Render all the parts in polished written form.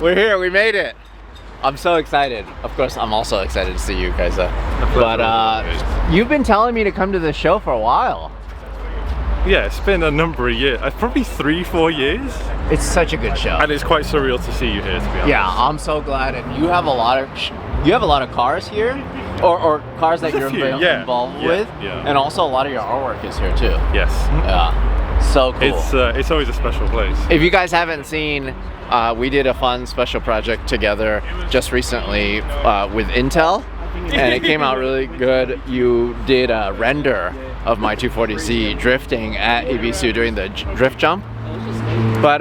We're here, we made it. I'm so excited. Of course, I'm also excited to see you, Kaisa. But you've been telling me to come to the show for a while. Yeah, it's been a number of years. Probably 3-4 years. It's such a good show. And it's quite surreal to see you here, to be honest. Yeah, I'm so glad. And you have a lot of cars here, or cars that you're involved with. Yeah. And also a lot of your artwork is here too. Yes. Yeah. So cool. It's always a special place. If you guys haven't seen, we did a fun special project together just recently with Intel, and it came out really good. You did a render of my 240Z drifting at EBSU doing the drift jump, but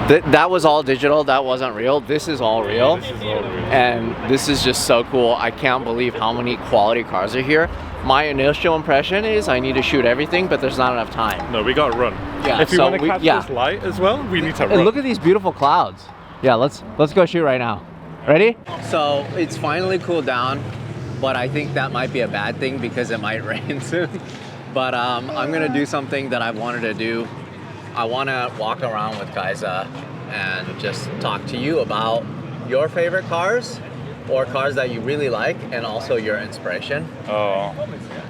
that was all digital. That wasn't real. This is all real. This is all real. And this is just so cool. I can't believe how many quality cars are here. My initial impression is I need to shoot everything, but there's not enough time. No, we gotta run. Yeah, if you want to catch this light as well, we need to run. And look at these beautiful clouds. Yeah, let's go shoot right now. Ready? So it's finally cooled down, but I think that might be a bad thing because it might rain soon. But I'm gonna do something that I've wanted to do. I wanna walk around with Kyza and just talk to you about your favorite cars or cars that you really like, and also your inspiration. Oh,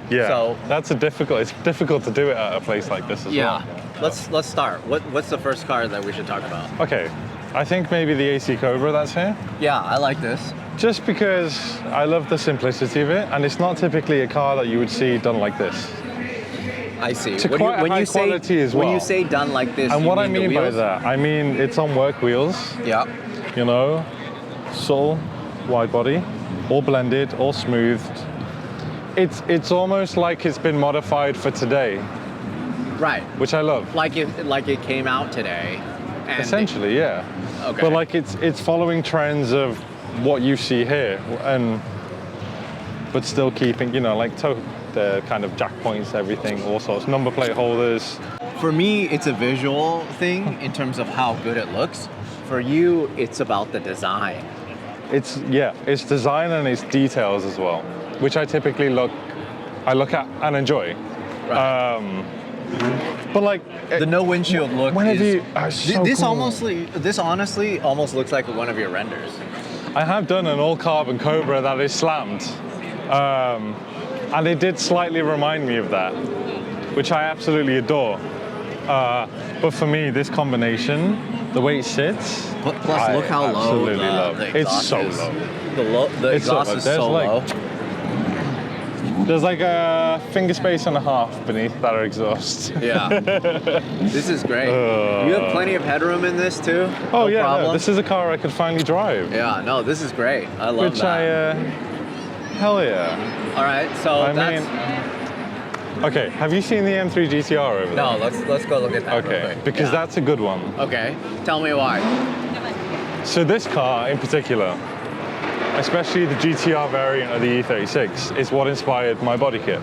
yeah. So that's it's difficult to do it at a place like this as well. Let's start. What's the first car that we should talk about? Okay, I think maybe the AC Cobra that's here. Yeah, I like this. Just because I love the simplicity of it, and it's not typically a car that you would see done like this. I see. It's quite high quality as well. When you say done like this, and you what I mean mean by that, I mean it's on work wheels. Yeah. You know, sole, wide body, all blended, all smoothed. It's almost like it's been modified for today. Right. Which I love. Like it came out today. And essentially, yeah. Okay. But like it's following trends of what you see here, but still keeping, you know, like the kind of jack points, everything, all sorts, number plate holders. For me, it's a visual thing in terms of how good it looks. For you, it's about the design. It's design and it's details as well, which I typically look at and enjoy. Right. But like the no windshield look this honestly almost looks like one of your renders. I have done an all carbon Cobra that is slammed, and it did slightly remind me of that, which I absolutely adore. But for me, this combination, the way it sits, plus look how low the it's so is. low. The exhaust is so low. There's like a finger space and a half beneath that exhaust. Yeah. This is great. You have plenty of headroom in this too? Oh, no problem. No, this is a car I could finally drive. Yeah, no, this is great. I love that. Hell yeah. All right, so okay, have you seen the M3 GTR over there? No, let's go look at that real quick. Because that's a good one. Okay, tell me why. So this car in particular, especially the GTR variant of the E36, is what inspired my body kit.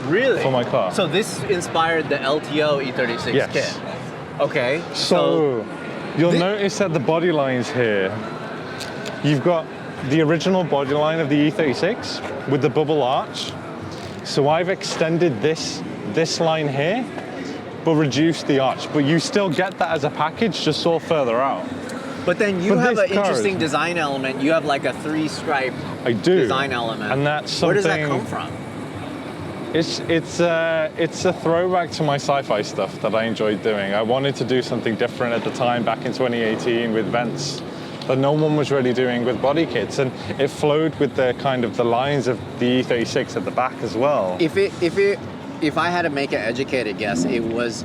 Really? For my car. So this inspired the LTO E36 kit? Okay. So you'll notice that the body lines here, you've got the original body line of the E36 with the bubble arch. So I've extended this line here, but reduced the arch. But you still get that as a package, just all further out. But then you have an interesting design element. You have like a 3-stripe design element. And that's something. Where does that come from? It's a throwback to my sci-fi stuff that I enjoyed doing. I wanted to do something different at the time, back in 2018, with vents that no one was really doing with body kits, and it flowed with the kind of the lines of the E36 at the back as well. If I had to make an educated guess, it was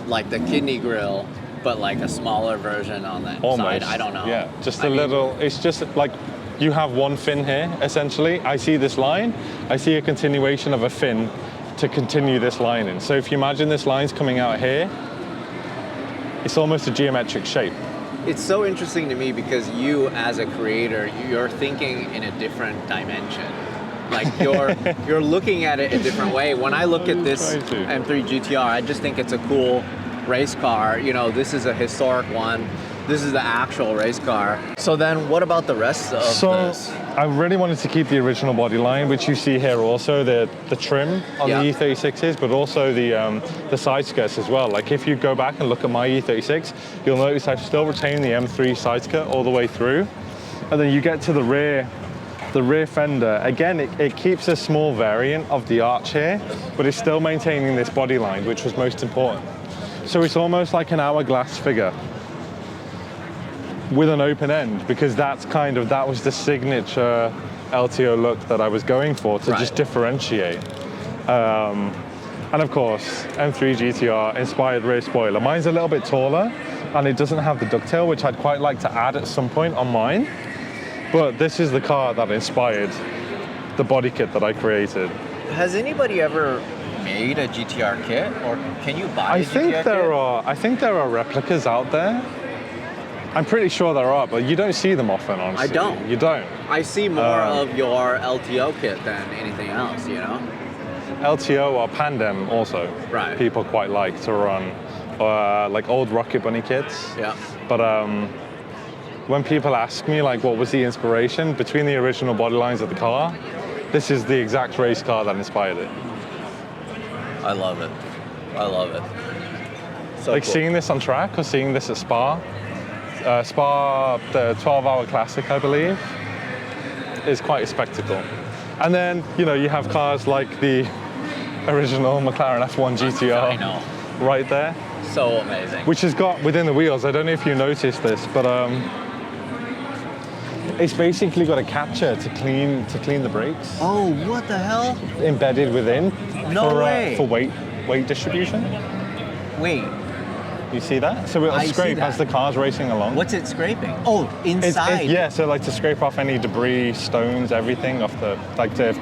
like the kidney grille, but like a smaller version on the side. I don't know. Yeah, just a little. It's just like you have one fin here, essentially. I see this line. I see a continuation of a fin to continue this line in. So if you imagine this line's coming out here, it's almost a geometric shape. It's so interesting to me because you, as a creator, you're thinking in a different dimension. Like you're looking at it a different way. When I look at this M3 GTR, I just think it's a cool race car. You know, this is a historic one. This is the actual race car. So then what about the rest of this? I really wanted to keep the original body line, which you see here also, the trim on the E36s, but also the side skirts as well. Like if you go back and look at my E36, you'll notice I've still retained the M3 side skirt all the way through. And then you get to the rear fender. Again, it keeps a small variant of the arch here, but it's still maintaining this body line, which was most important. So it's almost like an hourglass figure with an open end, because that was the signature LTO look that I was going for to just differentiate. And of course, M3 GTR inspired rear spoiler. Mine's a little bit taller and it doesn't have the ducktail, which I'd quite like to add at some point on mine. But this is the car that inspired the body kit that I created. Has anybody ever made a GTR kit, or can you buy a GTR kit? I think there are replicas out there. I'm pretty sure there are, but you don't see them often, honestly. I don't. You don't. I see more of your LTO kit than anything else, you know? LTO or Pandem also. Right. People quite like to run, like old Rocket Bunny kits. Yeah. But when people ask me, like, what was the inspiration between the original body lines of the car, this is the exact race car that inspired it. I love it. I love it. So like cool. Seeing this on track or seeing this at Spa, the 12-hour classic, I believe, is quite a spectacle. And then, you know, you have cars like the original McLaren F1 GTR I know. right there. So amazing. Which has got within the wheels, I don't know if you noticed this, but it's basically got a catcher to clean the brakes. Oh, what the hell? Embedded within. No way. For weight distribution. Wait. You see that? So it'll scrape as the car's racing along. What's it scraping? Oh, inside. Yeah, so like to scrape off any debris, stones, everything off the, like to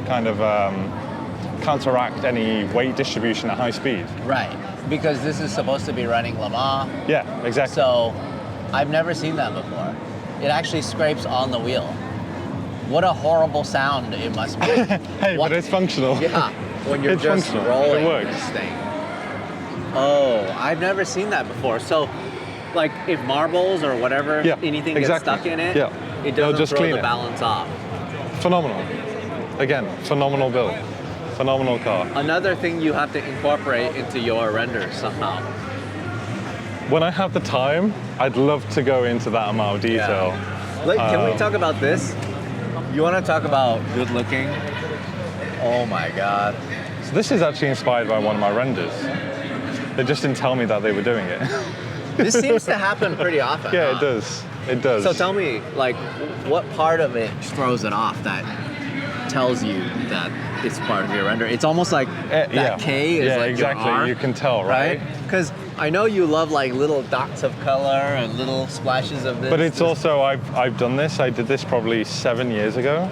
kind of counteract any weight distribution at high speed. Right, because this is supposed to be running Le Mans. Yeah, exactly. So I've never seen that before. It actually scrapes on the wheel. What a horrible sound it must be. Hey, but it's functional. Yeah, when you're it's just functional. rolling It works. this thing. Oh, I've never seen that before. So, like, if marbles or whatever, anything gets stuck in it, it doesn't just throw clean the it. balance off. Phenomenal. Again, phenomenal build. Phenomenal car. Another thing you have to incorporate into your renders somehow. When I have the time, I'd love to go into that amount of detail. Yeah. Like, can we talk about this? You want to talk about good looking? Oh my God. So this is actually inspired by one of my renders. They just didn't tell me that they were doing it. This seems to happen pretty often. Yeah, huh? it does. It does. So tell me, like, what part of it throws it off that tells you that it's part of your render? It's almost like that K is like exactly. your R, you can tell, right? Because I know you love like little dots of color and little splashes of this. But it's also, I've done this. I did this probably 7 years ago.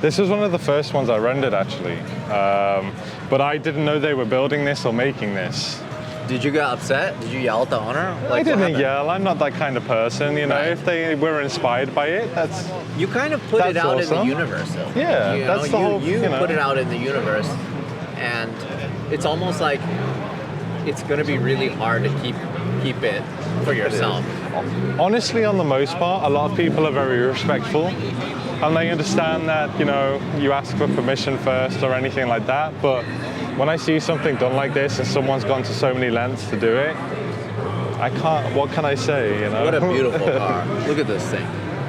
This was one of the first ones I rendered, actually. But I didn't know they were building this or making this. Did you get upset? Did you yell at the owner? Like, I didn't yell. I'm not that kind of person, you know. If they were inspired by it, that's... You kind of put it out awesome. in the universe, though. Yeah, that's the whole... You put it out in the universe, and it's almost like it's going to be really hard to keep it for yourself. Honestly, on the most part, a lot of people are very respectful, and they understand that, you know, you ask for permission first or anything like that, but when I see something done like this and someone's gone to so many lengths to do it, I can't, what can I say, you know? What a beautiful car. Look at this thing.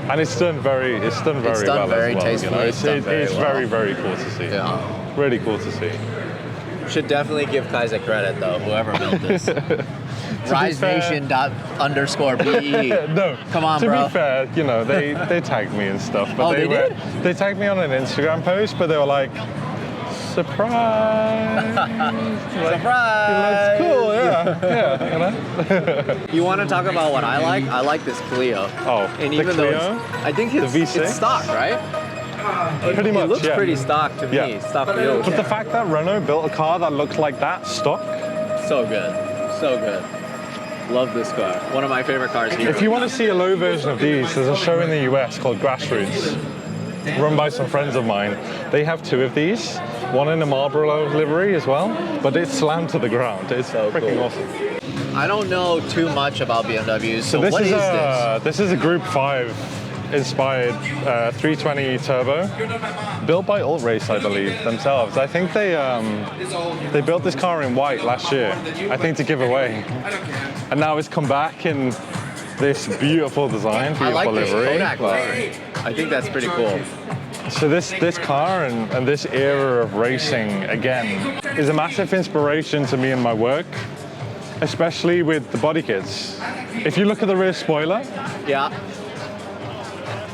And it's done very well as well. Very you know? tastefully. It's very, very cool to see. Yeah. Really cool to see. Should definitely give Kyza credit, though, whoever built this. RiseNation _BE. No. Come on, to bro. To be fair, you know, they tagged me and stuff. But they did? They tagged me on an Instagram post, but they were like, surprise. Like, Surprise. That's cool, yeah, you know? You want to talk about what I like? I like this Clio. Oh, and the even Clio? though I think the V6? it's stock, right? Pretty much, It looks yeah. pretty stock to me, stock wheels. But the fact that Renault built a car that looked like that, stock. So good, so good. Love this car. One of my favorite cars here. If you want to see a low version of these, there's a show in the US called Grassroots, run by some friends of mine. They have two of these, one in a Marlboro livery as well, but it's slammed to the ground. It's so freaking cool. awesome. I don't know too much about BMWs. So this what is is this? This is a Group 5 inspired 320 turbo, built by Ultrace, I believe, themselves. I think they built this car in white last year, I think to give away. And now it's come back in this beautiful design, beautiful I like this livery. Kodak livery. I think that's pretty cool. So this car and this era of racing, again, is a massive inspiration to me in my work, especially with the body kits. If you look at the rear spoiler, Yeah.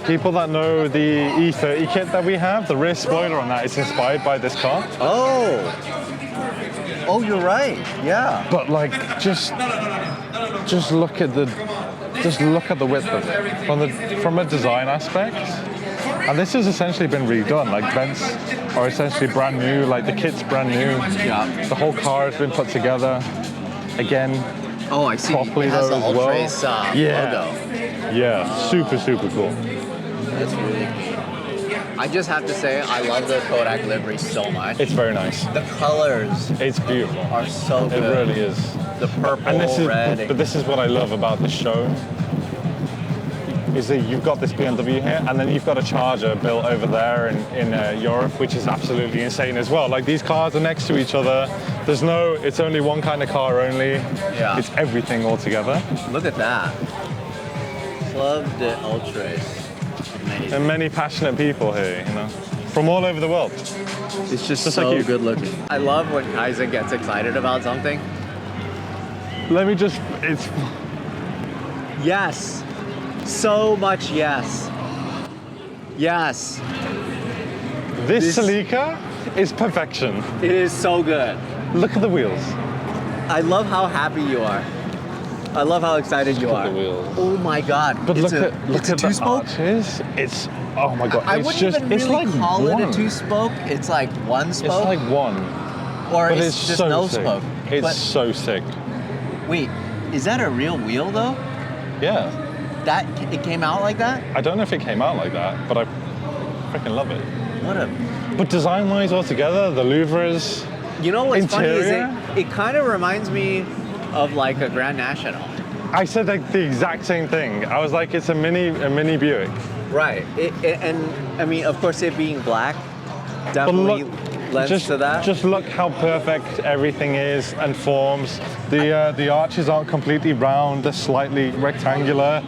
people that know the E30 kit that we have, the rear spoiler on that is inspired by this car. Oh. Oh, you're right. Yeah. But like, just look at the width of it from a design aspect. And this has essentially been redone. Like vents are essentially brand new. Like the kit's brand new. Yeah. The whole car has been put together again. Oh, I see. Properly It has the though as well. Ultrace logo. Yeah, super cool. That's really neat. I just have to say, I love the Kodak livery so much. It's very nice. The colors It's beautiful. are so good. It really is. The purple, And this is, red. but this is what I love about the show. Is that you've got this BMW here, and then you've got a Charger built over there in Europe, which is absolutely insane as well. Like these cars are next to each other. It's only one kind of car only. Yeah. It's everything all together. Look at that. Love the Ultrace. Amazing. And many passionate people here, from all over the world. It's just like so you. good looking. I love when Kyza gets excited about something. It's Yes. So much yes. Yes. this Celica is perfection. It is so good. Look at the wheels. I love how happy you are. I love how excited you Look are. at the wheels. Oh my God. But it's look a at the two-spoke? arches. It's oh my god. I it's wouldn't just even it's really like call one. it a two-spoke. It's like one It's spoke. like one. or But it's it's just so no sick. spoke. It's But so sick. wait, is that a real wheel though? Yeah. That it came out like that? I don't know if it came out like that, but I freaking love it. What a But design-wise altogether, the louvres. You know what's funny is Interior? it kind of reminds me of like a Grand National. I said like the exact same thing. I was like, it's a mini Buick. Right. And I mean, of course, it being black definitely lends to that. Just look how perfect everything is and forms. The arches aren't completely round; they're slightly rectangular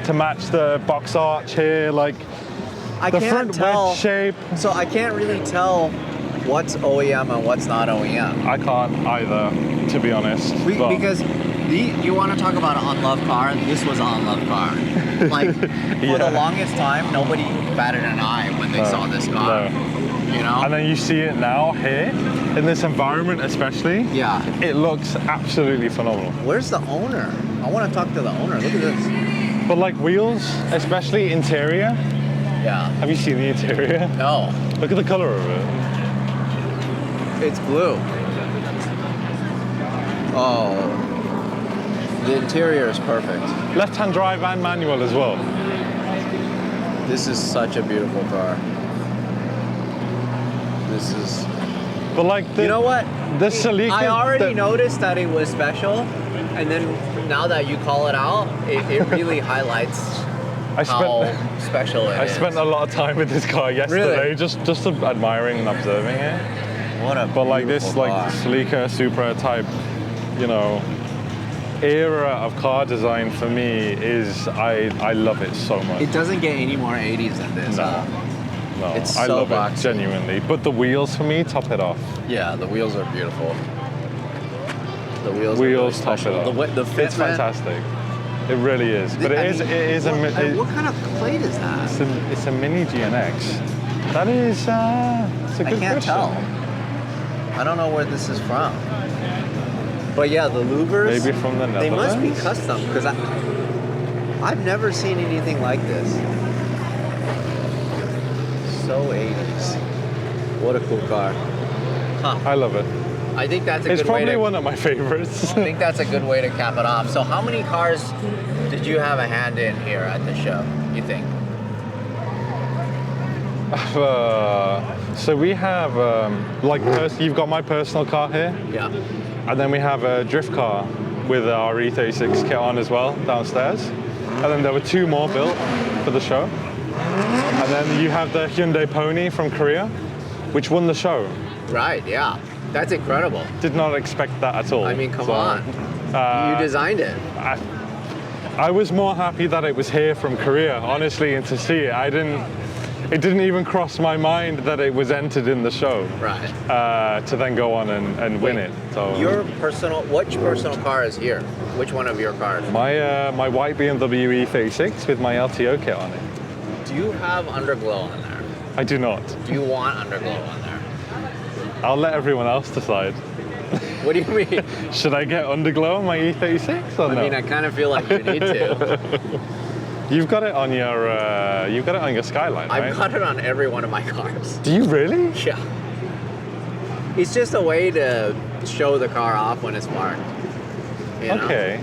to match the box arch here. Like I the can't front tell. wedge shape. So I can't really tell what's OEM and what's not OEM. I can't either, to be honest. but- Because you want to talk about an unloved car, this was an unloved car. Like, for Yeah. the longest time, nobody batted an eye when they saw this car. No. You know? And then you see it now here, in this environment especially. Yeah. It looks absolutely phenomenal. Where's the owner? I want to talk to the owner. Look at this. But like wheels, especially interior. Yeah. Have you seen the interior? No, Look at the color of it. it's blue. Oh. The interior is perfect. Left-hand drive and manual as well. This is such a beautiful car. This is... But like the, You know what? The Celica. I already noticed that it was special, and then now that you call it out, it really highlights how special it I is. spent a lot of time with this car yesterday, Really? just admiring and observing it. What a But like this, beautiful like car. Celica Supra type, era of car design for me is I love it so much. It doesn't get any more 80s than this. No. No, It's I so love boxy. it genuinely. But the wheels for me top it off. Yeah, the wheels are beautiful. The wheels Wheels are top really it special. off. The fit, It's man. fantastic. It really is. But it is What kind of plate is that? it's a mini GNX. That is it's a I good can't question. tell. I don't know where this is from. But yeah, the louvers. Maybe from the They must be Netherlands? custom because I've never seen anything like this. So 80s. What a cool car. Huh. I love it. I think that's a It's good way probably to. one of my favorites. I think that's a good way to cap it off. So, how many cars did you have a hand in here at the show? You think? So we have you've got my personal car here, Yeah. and then we have a drift car with our E36 kit on as well downstairs. And then there were 2 more built for the show. And then you have the Hyundai Pony from Korea, which won the show. Right, yeah. That's incredible. Did not expect that at all. I mean, come on. You designed it. I was more happy that it was here from Korea, honestly, and to see it. It didn't even cross my mind that it was entered in the show. Right. To then go on and win it. So which personal car is here? Which one of your cars? My white BMW E36 with my LTO kit on it. Do you have underglow on there? I do not. Do you want underglow on there? I'll let everyone else decide. What do you mean? Should I get underglow on my E36 or no? I mean, I kind of feel like you need to. You've got it on your Skyline, right? I've got it on every one of my cars. Do you really? Yeah. It's just a way to show the car off when it's parked. You know? Okay.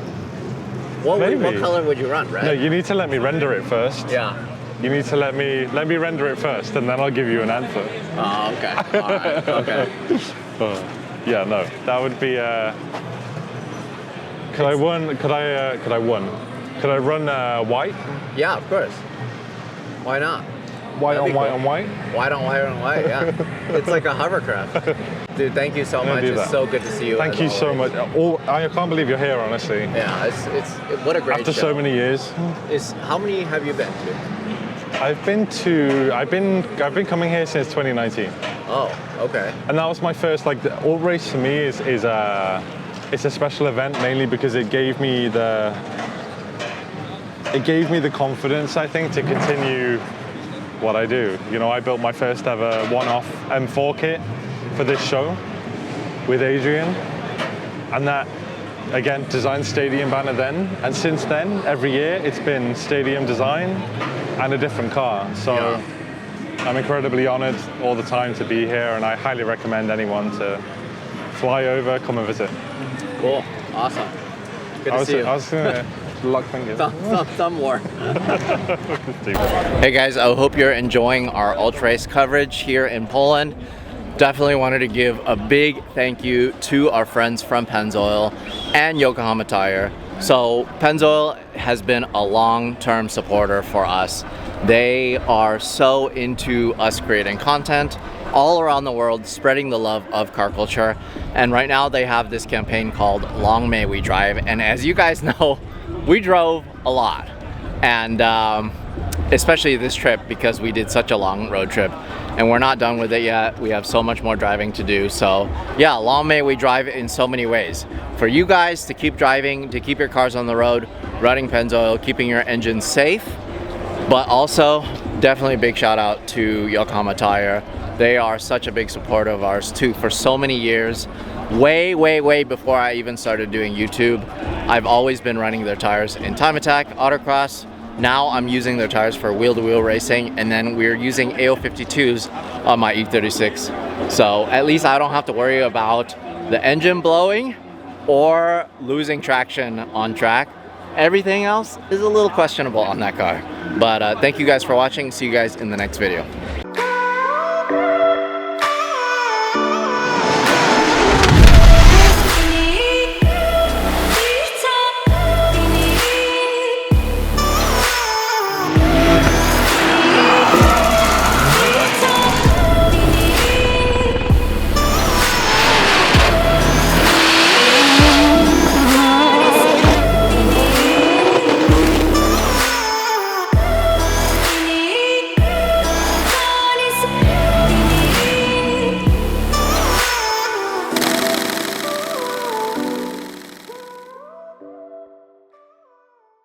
What color would you run? Red? No, you need to let me render it first. Yeah. You need to let me render it first, and then I'll give you an answer. Oh, okay. All right. Okay. Yeah, no, that would be. Could I run white? Yeah, of course. Why not? White That'd on be white cool. on white? White on white on white, yeah. It's like a hovercraft. Dude, thank you so much. It's so good to see you. Thank you so much. I can't believe you're here, honestly. Yeah, it's what a great After show. so many years. How many have you been to? I've been coming here since 2019. Oh, okay. And that was my first, like, the Ultrace for me is it's a special event mainly because it gave me the confidence, I think, to continue what I do. You know, I built my first ever one-off M4 kit for this show with Adrian, and that, again, designed stadium banner then, and since then, every year, it's been stadium design and a different car. So yeah. I'm incredibly honored all the time to be here, and I highly recommend anyone to fly over, come and visit. Cool, awesome. Good to see you. I was gonna luck fingers. Some more. Hey guys, I hope you're enjoying our Ultrace coverage here in Poland. Definitely wanted to give a big thank you to our friends from Pennzoil and Yokohama Tire. So Pennzoil has been a long-term supporter for us. They are so into us creating content all around the world, spreading the love of car culture. And right now they have this campaign called Long May We Drive. And as you guys know, we drove a lot. And especially this trip because we did such a long road trip. And we're not done with it yet. We have so much more driving to do. So yeah, long may we drive in so many ways. For you guys to keep driving, to keep your cars on the road, running Pennzoil, keeping your engines safe, but also definitely a big shout out to Yokohama Tire. They are such a big supporter of ours too for so many years. Way before I even started doing YouTube, I've always been running their tires in time attack, autocross. Now I'm using their tires for wheel-to-wheel racing, and then we're using AO52s on my E36. So at least I don't have to worry about the engine blowing or losing traction on track. Everything else is a little questionable on that car. But thank you guys for watching. See you guys in the next video.